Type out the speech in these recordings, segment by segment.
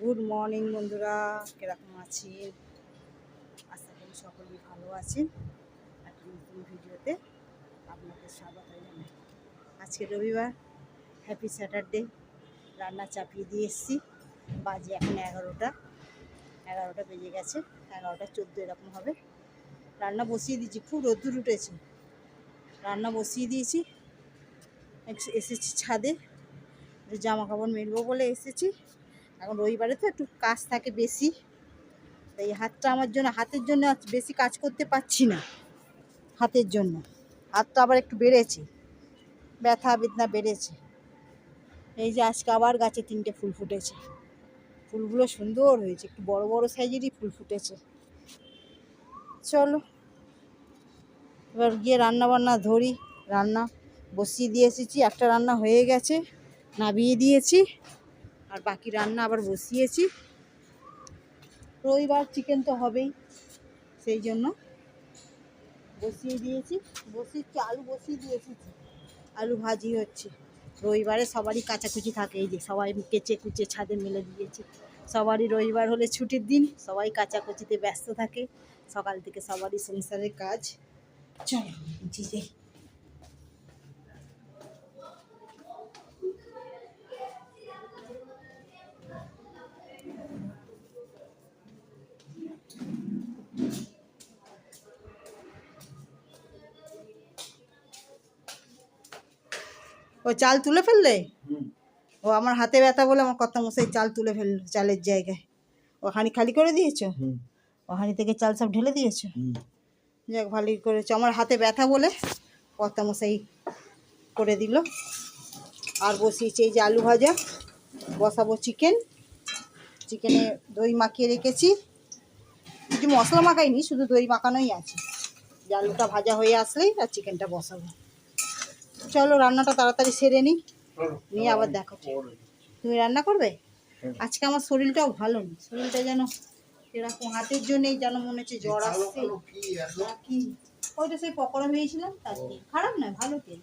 Good morning বন্ধুরা, কিরকম আছেন? আশা করি সকলেই ভালো আছেন। একটা নতুন ভিডিওতে আপনাদের স্বাগত জানাই। আজকে রবিবার, হ্যাপি স্যাটারডে। রান্না চাপিয়ে দিয়ে এসেছি। বাজে এখন 11টা বেজে গেছে, 11টা 14 এরকম হবে। রান্না বসিয়ে দিয়েছি, খুব রোদ্দুর উঠেছে। রান্না বসিয়ে দিয়েছি, এসেছি ছাদে, জামা কাপড় মেলবো বলে এসেছি। এখন রবিবারে তো একটু কাজ থাকে বেশি, এই হাতের জন্য বেশি কাজ করতে পারছি না। হাতটা আবার একটু বেড়েছে, ব্যথা বেদনা বেড়েছে। এই যে আজকে আবার গাছে 3টে ফুল ফুটেছে। ফুলগুলো সুন্দর হয়েছে, একটু বড় বড় সাইজেরই ফুল ফুটেছে। চলো এবার গিয়ে রান্না বান্না ধরি। রান্না বসিয়ে দিয়ে এসেছি, একটা রান্না হয়ে গেছে, নামিয়ে দিয়েছি, আর বাকি রান্না আবার বসিয়েছি। রবিবার চিকেন তো হবেই, সেই জন্য বসিয়ে দিয়েছি। আলু বসিয়ে দিয়েছি, আলু ভাজি হচ্ছে। রবিবারে সবারই কাচাকুচি থাকে, এই যে সবাই কেচে কুচে ছাদে মেলে দিয়েছি। সবারই রবিবার হলে ছুটির দিন, সবাই কাচাকুচিতে ব্যস্ত থাকে। সকাল থেকে সবারই সংসারের কাজ। চলো যে ও চাল তুলে ফেললে। ও আমার হাতে ব্যথা বলে আমার কর্তামশাই চাল তুলে ফেললো চালের জায়গায়। ওখানে খালি করে দিয়েছো? ওখানে থেকে চাল সব ঢেলে দিয়েছো? যাক, ভালোই করেছো। আমার হাতে ব্যথা বলে কর্তামশাই করে দিল। আর বসিয়েছি এই যে আলু ভাজা, বসাবো চিকেনে দই মাখিয়ে রেখেছি। কিছু মশলা মাখাইনি, শুধু দই মাখানোই আছে। যে আলুটা ভাজা হয়ে আসলেই আর চিকেনটা বসাবো। চলো রান্নাটা তাড়াতাড়ি সেরে নিয়ে আবার দেখো। তুমি রান্না করবে? আজকে আমার শরীরটাও ভালো নেই, শরীরটা যেন এরকম হাতের জন্যই যেন মনে হচ্ছে জ্বর আসছে। কি ওইটা সেই পকোড়া ভেজেছিলাম, তার খারাপ নয়, ভালো তেল।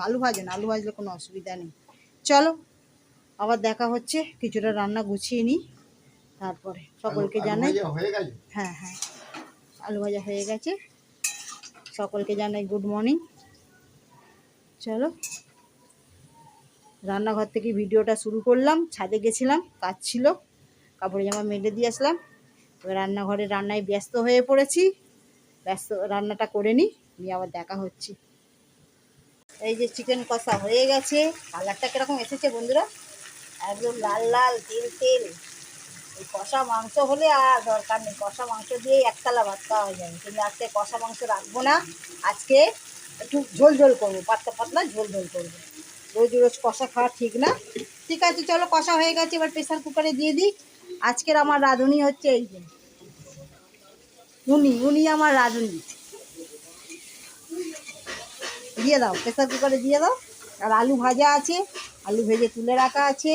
আলু ভাজেন, আলু ভাজলে কোনো অসুবিধা নেই। চলো আবার দেখা হচ্ছে, কিছুটা রান্না গুছিয়ে নিই, তারপরে সকলকে জানাই। হ্যাঁ, আলু ভাজা হয়ে গেছে। সকলকে জানাই গুড মর্নিং। চলো রান্নাঘর থেকে ভিডিওটা শুরু করলাম। ছাদে গেছিলাম, কাজ ছিল, কাপড় জামা মেলে দিয়ে আসলাম। এবার রান্নায় ব্যস্ত হয়ে পড়েছি। রান্নাটা করে নিই, নিয়ে আবার দেখা হচ্ছে। এই যে চিকেন কষা হয়ে গেছে। কালারটা কিরকম এসেছে বন্ধুরা, একদম লাল লাল তেল। এই কষা মাংস হলে আর দরকার নেই, কষা মাংস দিয়েই একতলা ভাত খাওয়া হয়ে যাবে। কিন্তু আজকে কষা মাংস রাখবো না, আজকে একটু ঝোল করবো, পাতলা ঝোল করবো। রোজ কষা খাওয়া ঠিক না। ঠিক আছে চলো, কষা হয়ে গেছে, এবার প্রেসার কুকারে দিয়ে দিই। আজকের আমার রাঁধুনি হচ্ছে এই যে উনি আমার রাঁধুনি। দিয়ে দাও, প্রেসার কুকারে দিয়ে দাও। আর আলু ভাজা আছে, আলু ভেজে তুলে রাখা আছে।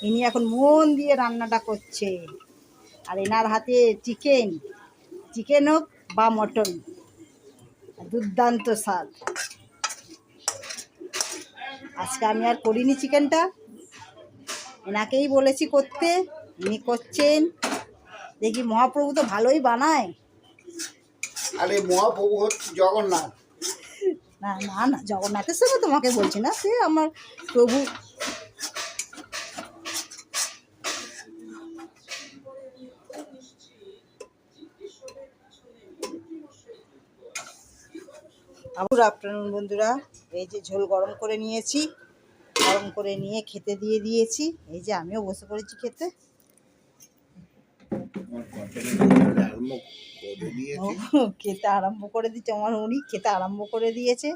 ইনি এখন মন দিয়ে রান্নাটা করছে। আর এনার হাতে চিকেন হোক বা মটন, দুর্দান্ত স্বাদ। আজকে আমি আর করিনি চিকেনটা, এনাকেই বলেছি করতে, ইনি করছেন। দেখি মহাপ্রভু তো ভালোই বানায়। আরে মহাপ্রভু হচ্ছে জগন্নাথ। না জগন্নাথের সঙ্গে তোমাকে বলছি না, সে আমার প্রভু। গুড আফটারনুন বন্ধুরা। এই যে ঝোল গরম করে নিয়েছি, গরম করে নিয়ে খেতে দিয়ে দিয়েছি। এই যে আমিও বসে পড়েছি খেতে। খেতে আরম্ভ করে দিচ্ছে আমার উনি, খেতে আরম্ভ করে দিয়েছে।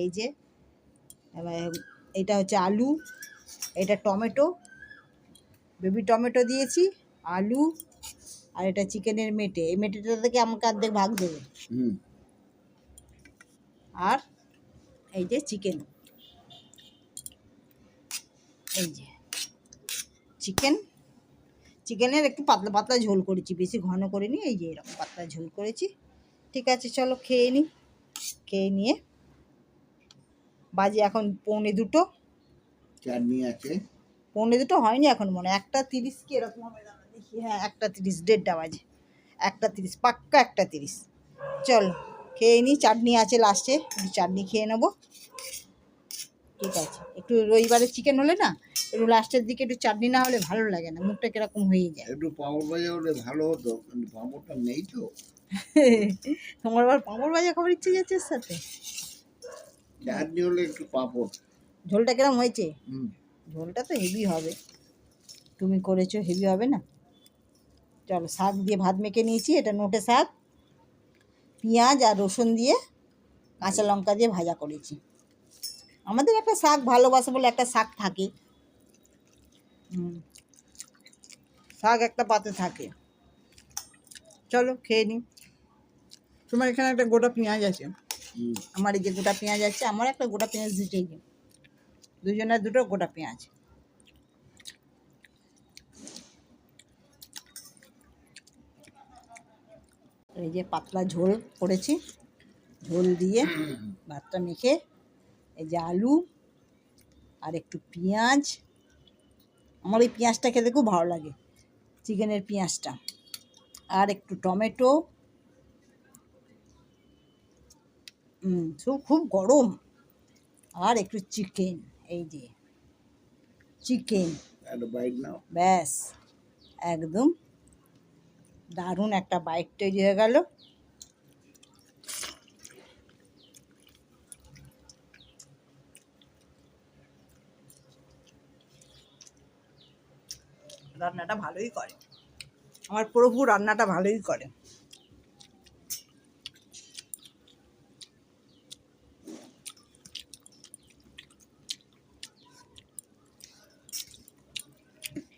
এই যে এটা হচ্ছে আলু, এটা টমেটো, বেবি টমেটো দিয়েছি, আলু, আর এটা চিকেনের মেটে। এই মেটেটা থেকে আমাকে অর্ধেক ভাগ দেবে। আর এই যে এই যে চিকেনের একটু পাতলা পাতলা ঝোল করেছি, বেশি ঘন করিনি। এই যে এরকম পাতলা ঝোল করেছি। ঠিক আছে চলো খেয়ে নিই। খেয়ে নিয়ে বাজে এখন 1:45। চাটনি আছে, 2:45 হয়নি এখন মনে হয়, 1:30 কি এরকম হবে, দাঁড়া দেখি। হ্যাঁ 1:30, 1:30 বাজে, 1:30 পাক্কা 1:30। চলো খেয়ে নিই, চাটনি আছে লাস্টে, একটু চাটনি খেয়ে নেবো। ঠিক আছে, একটু রবিবারে চিকেন হলে না একটু লাস্টের দিকে একটু চাটনি না হলে ভালো লাগে না, মুখটা কিরকম হয়ে যায়। একটু পাঁপড় ভাজা হলে ভালো হতো, কিন্তু পাঁপড়টা নেই তো। তোমার আবার পাঁপড় ভাজা খাবার ইচ্ছে যাচ্ছে এর সাথে? চাটনি হলে একটু পাঁপড়। ঝোলটা কিরম হয়েছে? হুম। ঝোলটা তো হেভি হবে, তুমি করেছো, হেভি হবে না? চলো, শাক দিয়ে ভাত মেখে নিয়েছি, এটা নোটে শাক, পেঁয়াজ আর রসুন দিয়ে কাঁচা লঙ্কা দিয়ে ভাজা করেছি। আমাদের একটা শাক ভালোবাসে বলে একটা শাক থাকে, শাক একটা পাতে থাকে। চলো খেয়ে নিই। তোমার এখানে একটা গোটা পেঁয়াজ আছে, হুম। আমার এই যে গোটা পেঁয়াজ আছে, আমার একটা গোটা পেঁয়াজ দিতেই দিই, দুজনের দুটো গোটা পেঁয়াজ। এই যে পাতলা ঝোল করেছি, ঝোল দিয়ে ভাতটা মেখে, এই যে আলু আর একটু পেঁয়াজ, আমার এই পেঁয়াজটা খেতে খুব ভালো লাগে, চিকেনের পেঁয়াজটা, আর একটু টমেটো, খুব গরম, আর একটু চিকেন, এই যে চিকেন, একটা বাইট নাও। ব্যাস একদম দারুণ একটা বাইট তৈরি হয়ে গেল। রান্নাটা ভালোই করে, আমার প্রভু রান্নাটা ভালোই করে।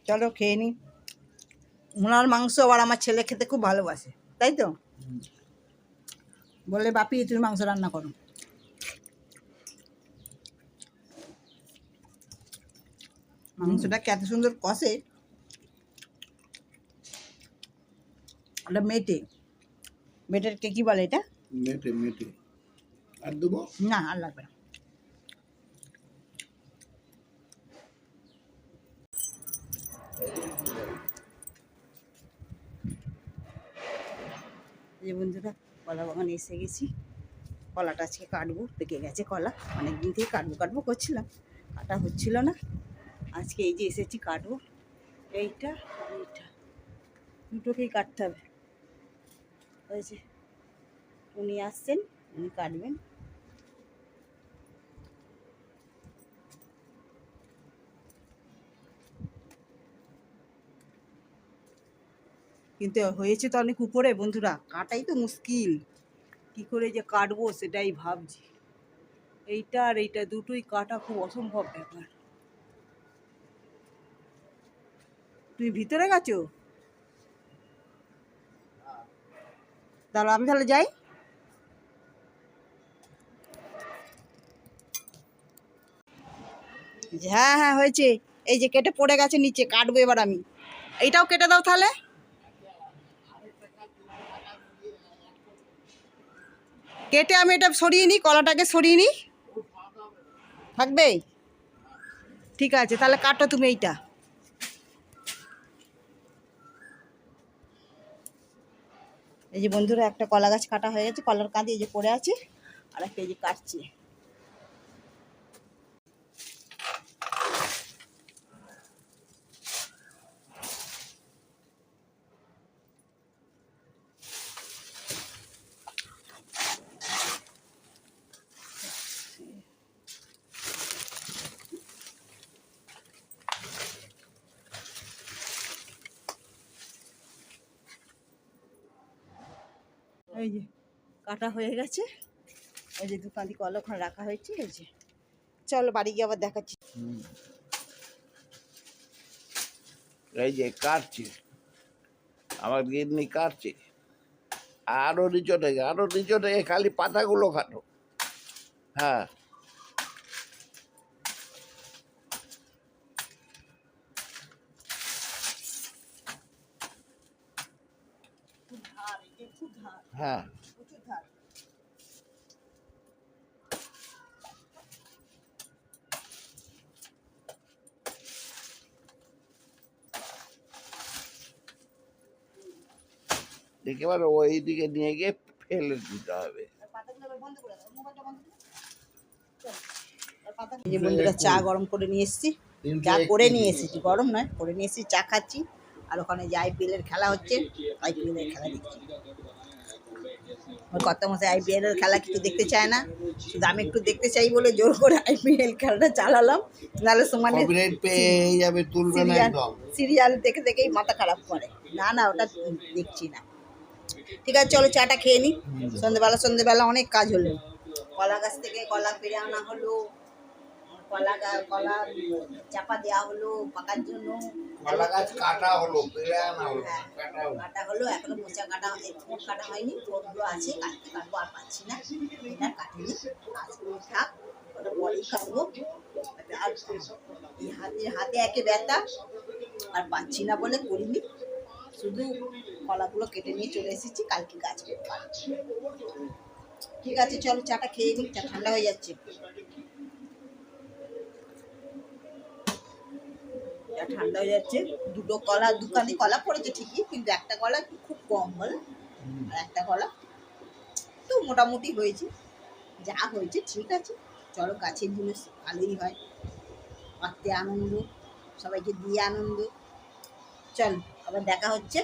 চলো খেয়ে নিই। ওনার মাংস আবার আমার ছেলে খেতে খুব ভালোবাসে, তাই তো? বলে বাপি তুমি মাংস রান্না করো। মাংসটাকে এত সুন্দর কষে, ওটা মেটে, মেটের কে কি বলে এটা? মেটে মেটে। আর দেবো? না আর লাগবে না। যে বন্ধুরা, কলা বাগানে এসে গেছি, কলাটা আজকে কাটবো, পেকে গেছে কলা, অনেক দিন থেকে কাটবো কাটবো করছিলাম, কাটা হচ্ছিল না, আজকে এই যে এসেছি কাটবো। এইটা আর এইটা দুটোকেই কাটতে হবে, ওই যে উনি আসছেন, উনি কাটবেন। কিন্তু হয়েছে তো অনেক উপরে বন্ধুরা, কাটাই তো মুশকিল, কি করে যে কাটবো সেটাই ভাবছি। এইটা আর এইটা দুটোই কাটা খুব অসম্ভব ব্যাপার। তুমি ভিতরে গেছো? দাঁড়াও আমি তাহলে যাই। হ্যাঁ হ্যাঁ হয়েছে, এই যে কেটে পড়ে গেছে নিচে, কাটবো এবার আমি। এইটাও কেটে দাও তাহলে। কেটে আমি এটা সরিয়ে নিই, কলাটাকে সরিয়ে নিই, থাকবে? ঠিক আছে তাহলে কাটো তুমি এইটা। এই যে বন্ধুরা, একটা কলা গাছ কাটা হয়ে গেছে, কলার কাঁদি এই যে পড়ে আছে, আর একটা এই যে কাটছি। এই যে কাটা হয়ে গেছে, এই যে দোকানে কলা ওখানে রাখা হয়েছে, এই যে চলো বাড়ি গিয়ে আবার দেখাচ্ছি। এই যে কাটছে, আমার গিন্নি কাটছে। আরো নিচটে, আরো নিচটে, খালি পাতাগুলো কাটো। হ্যাঁ। হ্যাঁ। একেবারে ওই দিকে নিয়ে গিয়ে ফেলে দিতে হবে। এই যে বন্ধুরা চা গরম করে নিয়ে এসেছি, চা করে নিয়ে এসেছি, গরম নয়, করে নিয়ে এসেছি, চা খাচ্ছি। আর ওখানে যে IPL এর খেলা হচ্ছে, IPL এর খেলা দেখছি। ওর কত মশাই IPL এর খেলা কিছু দেখতে চায় না, শুধু আমি একটু দেখতে চাই বলে জোর করে IPL খেলাটা চালালাম, নাহলে সমানে কপিরাইট পেয়ে যাবে, তুলবে না একদম। সিরিয়াল দেখে দেখেই মাথা খারাপ করে। না না, ওটা দেখছি না। ঠিক আছে, চলো চাটা খেয়ে নিই। সন্ধ্যেবেলা অনেক কাজ হলো। কলা গাছ থেকে কলা পেরে আনা হলো, কলা চাপা দেওয়া হলো পাকার জন্য। কলা গাছ কাটা হলো, পেরে আনা হলো, হ্যাঁ, কাটা হলো, এখনো মোচা কাটা ঠোঁট কাটা হয়নি, ঠোঁটগুলো আছে, কাটতে কাটবো, আর পাচ্ছি না, এটা কাটিনি, আজগুলো থাক, ওটা পরেই কাটবো। আর এই হাতে একে ব্যথা, আর পাচ্ছি না বলে করিনি, শুধু কলাগুলো কেটে নিয়ে চলে এসেছি, কালকে গাছ করবো। ঠিক আছে, চলো চাটা খেয়ে নিই, চা ঠান্ডা হয়ে যাচ্ছে। ঠান্ডা হয়ে যাচ্ছে। দুটো কলা, দোকানে কলা পড়েছে ঠিকই, কিন্তু একটা কলা খুব কম বলে, আর একটা কলা তো মোটামুটি হয়েছে, যা হয়েছে ঠিক আছে। চলো, গাছের জিনিস ভালোই হয়, পাততে আনন্দ, সবাইকে দিয়ে আনন্দ। চল, আবার দেখা হচ্ছে।